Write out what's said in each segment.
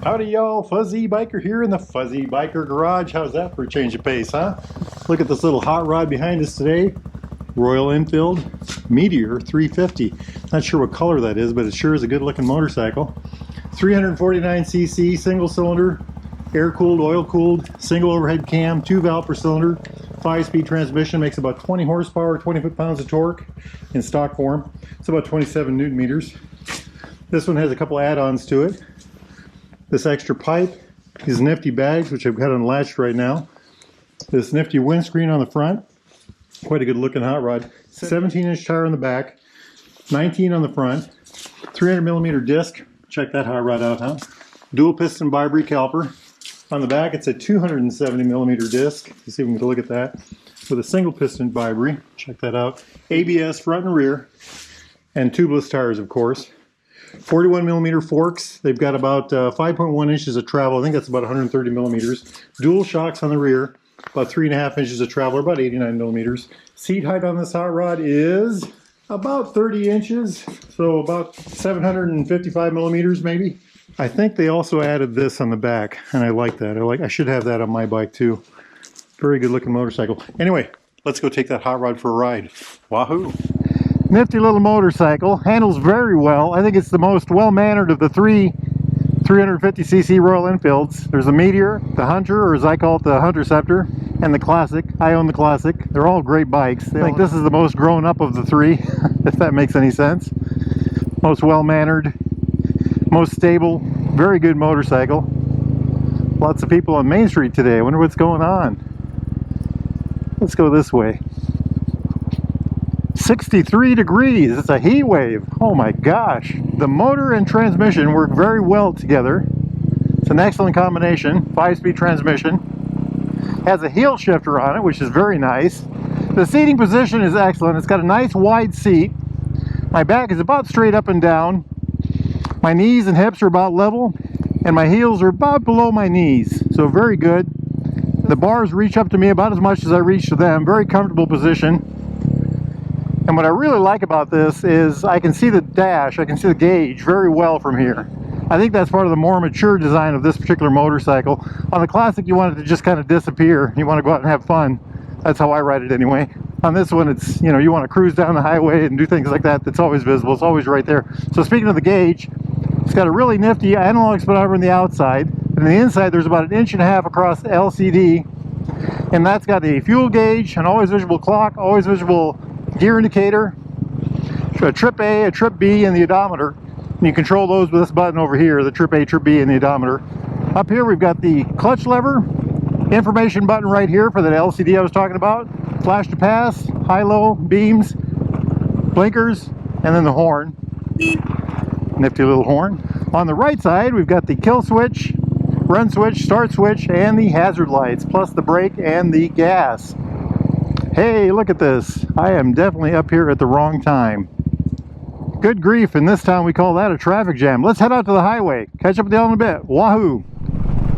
Howdy y'all, Fuzzy Biker here in the Fuzzy Biker Garage. How's that for a change of pace, huh? Look at this little hot rod behind us today. Royal Enfield Meteor 350. Not sure what color that is, but it sure is a good looking motorcycle. 349cc, single cylinder, air cooled, oil cooled, single overhead cam, 2 valve per cylinder, 5-speed transmission, makes about 20 horsepower, 20 foot-pounds of torque in stock form. It's about 27 newton meters. This one has a couple add-ons to it. This extra pipe, these nifty bags, which I've got unlatched right now. This nifty windscreen on the front. Quite a good looking hot rod. 17-inch tire on the back, 19 on the front, 300mm disc. Check that hot rod out, huh? Dual piston bi-brake caliper. On the back, it's a 270mm disc. Let's see if we can look at that. With a single piston bi-brake. Check that out. ABS front and rear. And tubeless tires, of course. 41mm forks. They've got about 5.1 inches of travel. I think that's about 130mm. Dual shocks on the rear. About 3.5 inches of travel, or about 89mm. Seat height on this hot rod is about 30 inches. So about 755mm maybe. I think they also added this on the back, and I like that. I should have that on my bike too. Very good looking motorcycle. Anyway, let's go take that hot rod for a ride. Wahoo! Nifty little motorcycle, handles very well. I think it's the most well-mannered of the three 350cc Royal Enfields. There's the Meteor, the Hunter, or as I call it, the Hunterceptor, and the Classic. I own the Classic. They're all great bikes. I think this is the most grown up of the three, if that makes any sense. Most well-mannered, most stable, very good motorcycle. Lots of people on Main Street today. I wonder what's going on. Let's go this way. 63 degrees. It's a heat wave. Oh my gosh. The motor and transmission work very well together. It's an excellent combination. 5-speed transmission. Has a heel shifter on it, which is very nice. The seating position is excellent. It's got a nice wide seat. My back is about straight up and down. My knees and hips are about level, and my heels are about below my knees. So very good. The bars reach up to me about as much as I reach to them. Very comfortable position. And what I really like about this is I can see the dash, I can see the gauge very well from here. I think that's part of the more mature design of this particular motorcycle. On the Classic, you want it to just kind of disappear. You want to go out and have fun. That's how I ride it anyway. On this one, it's, you know, you want to cruise down the highway and do things like that. That's always visible. It's always right there. So speaking of the gauge, it's got a really nifty analog speedometer on the outside. And on the inside, there's about 1.5 inches across the LCD. And that's got a fuel gauge, an always visible clock, always visible gear indicator, a trip A, a trip B, and the odometer. And you control those with this button over here, the trip A, trip B, and the odometer. Up here we've got the clutch lever, information button right here for that LCD I was talking about, flash to pass, high-low beams, blinkers, and then the horn. Nifty little horn. On the right side we've got the kill switch, run switch, start switch, and the hazard lights, plus the brake and the gas. Hey, look at this. I am definitely up here at the wrong time. Good grief, in this town we call that a traffic jam. Let's head out to the highway. Catch up with y'all in a bit. Wahoo!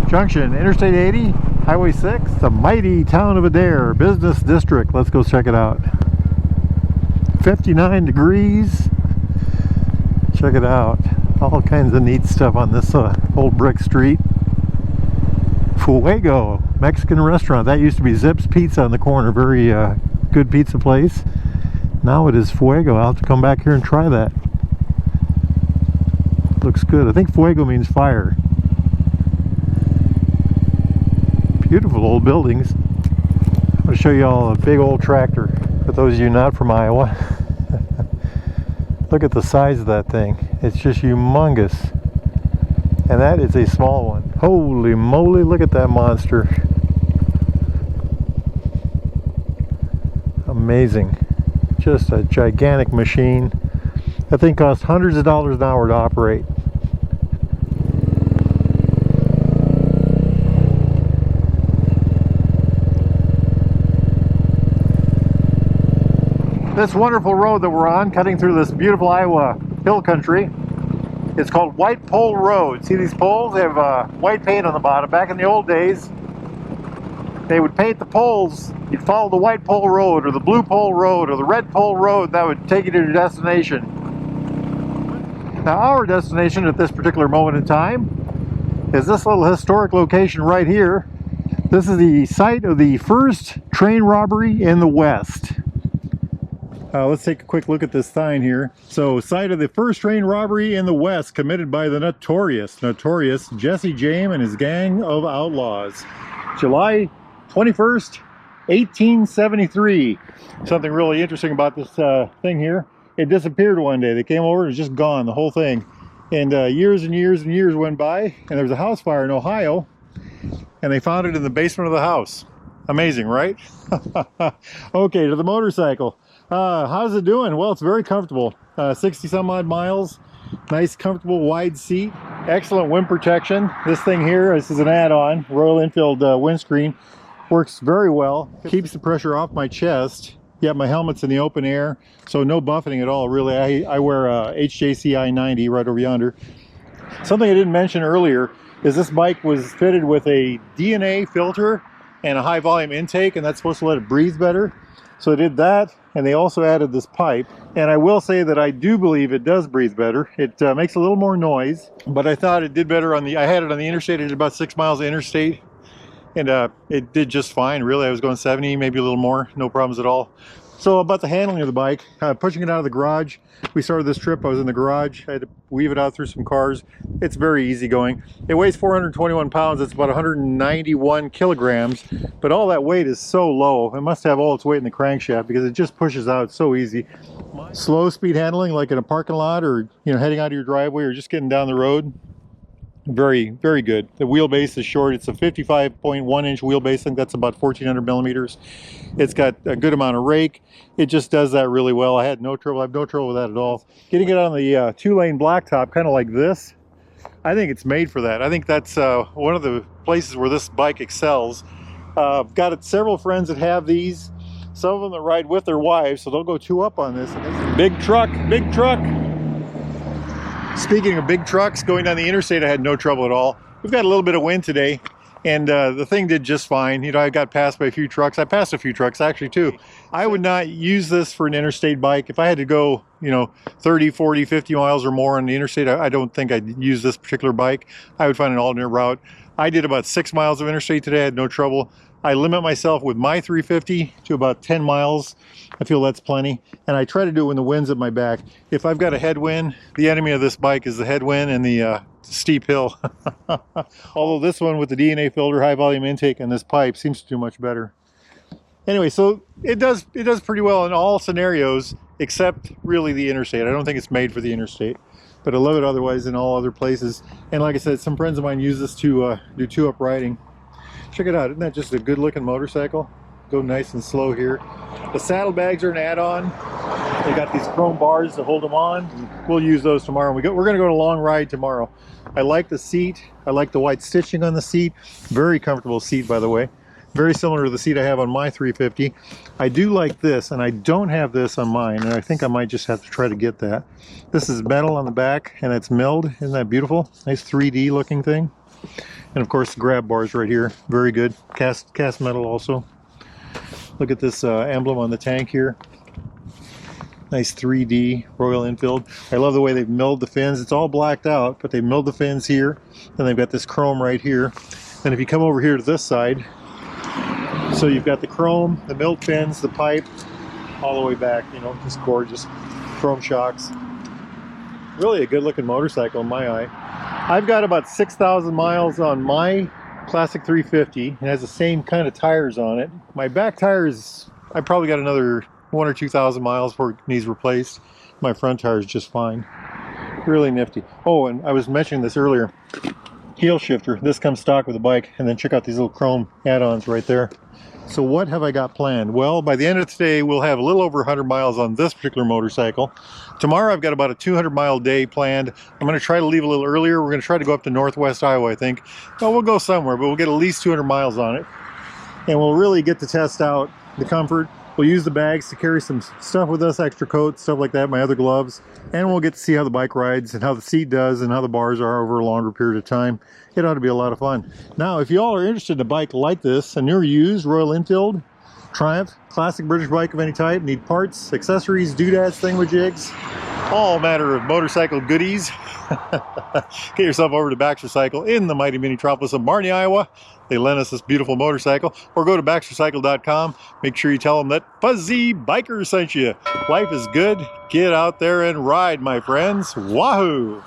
Junction, Interstate 80, Highway 6, the mighty town of Adair, business district. Let's go check it out. 59 degrees. Check it out. All kinds of neat stuff on this old brick street. Fuego Mexican restaurant. That used to be Zip's Pizza on the corner. Very good pizza place. Now it is Fuego. I'll have to come back here and try that. Looks good. I think Fuego means fire. Beautiful old buildings. I'm going to show you all a big old tractor. For those of you not from Iowa. Look at the size of that thing. It's just humongous. And that is a small one. Holy moly, look at that monster. Amazing. Just a gigantic machine. That thing costs hundreds of dollars an hour to operate. This wonderful road that we're on, cutting through this beautiful Iowa hill country, it's called White Pole Road. See these poles? They have white paint on the bottom. Back in the old days, they would paint the poles. You'd follow the White Pole Road, or the Blue Pole Road, or the Red Pole Road. That would take you to your destination. Now our destination at this particular moment in time is this little historic location right here. This is the site of the first train robbery in the West. Let's take a quick look at this sign here. So, site of the first train robbery in the West committed by the notorious Jesse James and his gang of outlaws. July 21st, 1873. Something really interesting about this thing here. It disappeared one day. They came over and it was just gone, the whole thing. And years and years and years went by, and there was a house fire in Ohio, and they found it in the basement of the house. Amazing, right? Okay, to the motorcycle. How's it doing? Well, it's very comfortable. 60 some odd miles. Nice, comfortable, wide seat. Excellent wind protection. This thing here, this is an add-on. Royal Enfield windscreen. Works very well. Keeps the pressure off my chest. Yet my helmet's in the open air, so no buffeting at all, really. I wear a HJCI 90 right over yonder. Something I didn't mention earlier is this bike was fitted with a DNA filter and a high volume intake, and that's supposed to let it breathe better. So I did that, and they also added this pipe. And I will say that I do believe it does breathe better. It makes a little more noise, but I thought it did better on the, I had it on the interstate. I did about 6 miles of interstate, and it did just fine, really. I was going 70, maybe a little more, no problems at all. So about the handling of the bike, pushing it out of the garage. We started this trip, I was in the garage. I had to weave it out through some cars. It's very easy going. It weighs 421 pounds, it's about 191 kilograms, but all that weight is so low. It must have all its weight in the crankshaft because it just pushes out so easy. Slow speed handling, like in a parking lot or heading out of your driveway or just getting down the road. Very, very good. The wheelbase is short. It's a 55.1 inch wheelbase. I think that's about 1400 millimeters. It's got a good amount of rake. It just does that really well. I had no trouble. I have no trouble with that at all. Getting it on the 2-lane blacktop, kind of like this, I think it's made for that. I think that's one of the places where this bike excels. I've got several friends that have these. Some of them that ride with their wives, so they'll go 2 up on this. Big truck, big truck. Speaking of big trucks, going down the interstate, I had no trouble at all. We've got a little bit of wind today, and the thing did just fine. I got passed by a few trucks. I passed a few trucks, actually, too. I would not use this for an interstate bike. If I had to go, 30, 40, 50 miles or more on the interstate, I don't think I'd use this particular bike. I would find an alternate route. I did about 6 miles of interstate today. I had no trouble. I limit myself with my 350 to about 10 miles. I feel that's plenty. And I try to do it when the wind's at my back. If I've got a headwind, the enemy of this bike is the headwind and the steep hill. Although this one with the DNA filter, high volume intake, and this pipe seems to do much better. Anyway, so it does pretty well in all scenarios, except really the interstate. I don't think it's made for the interstate, but I love it otherwise in all other places. And like I said, some friends of mine use this to do 2-up riding. Check it out, isn't that just a good looking motorcycle? Go nice and slow here. The saddlebags are an add-on. They got these chrome bars to hold them on. We'll use those tomorrow. We're going to go on a long ride tomorrow. I like the seat. I like the white stitching on the seat. Very comfortable seat, by the way. Very similar to the seat I have on my 350. I do like this, and I don't have this on mine, and I think I might just have to try to get that. This is metal on the back, and it's milled. Isn't that beautiful? Nice 3D looking thing. And of course the grab bars right here, very good. Cast metal also. Look at this emblem on the tank here. Nice 3D Royal Enfield. I love the way they've milled the fins. It's all blacked out, but they milled the fins here. And they've got this chrome right here. And if you come over here to this side, so you've got the chrome, the milled fins, the pipe, all the way back, just gorgeous. Chrome shocks. Really a good looking motorcycle in my eye. I've got about 6,000 miles on my classic 350. It has the same kind of tires on it. My back tires, I probably got another 1,000 or 2,000 miles before it needs replaced. My front tire is just fine. Really nifty. Oh, and I was mentioning this earlier. Heel shifter. This comes stock with the bike. And then check out these little chrome add-ons right there. So what have I got planned? Well, by the end of today, we'll have a little over 100 miles on this particular motorcycle. Tomorrow, I've got about a 200-mile day planned. I'm going to try to leave a little earlier. We're going to try to go up to northwest Iowa, I think. Well, we'll go somewhere, but we'll get at least 200 miles on it. And we'll really get to test out the comfort. We'll use the bags to carry some stuff with us, extra coats, stuff like that, my other gloves. And we'll get to see how the bike rides and how the seat does and how the bars are over a longer period of time. It ought to be a lot of fun. Now, if you all are interested in a bike like this, a new or used Royal Enfield, Triumph, classic British bike of any type, need parts, accessories, doodads, thingamajigs, all manner of motorcycle goodies. Get yourself over to Baxter Cycle in the mighty metropolis of Marnie, Iowa. They lent us this beautiful motorcycle. Or go to baxtercycle.com. Make sure you tell them that Fuzzy Biker sent you. Life is good. Get out there and ride, my friends. Wahoo!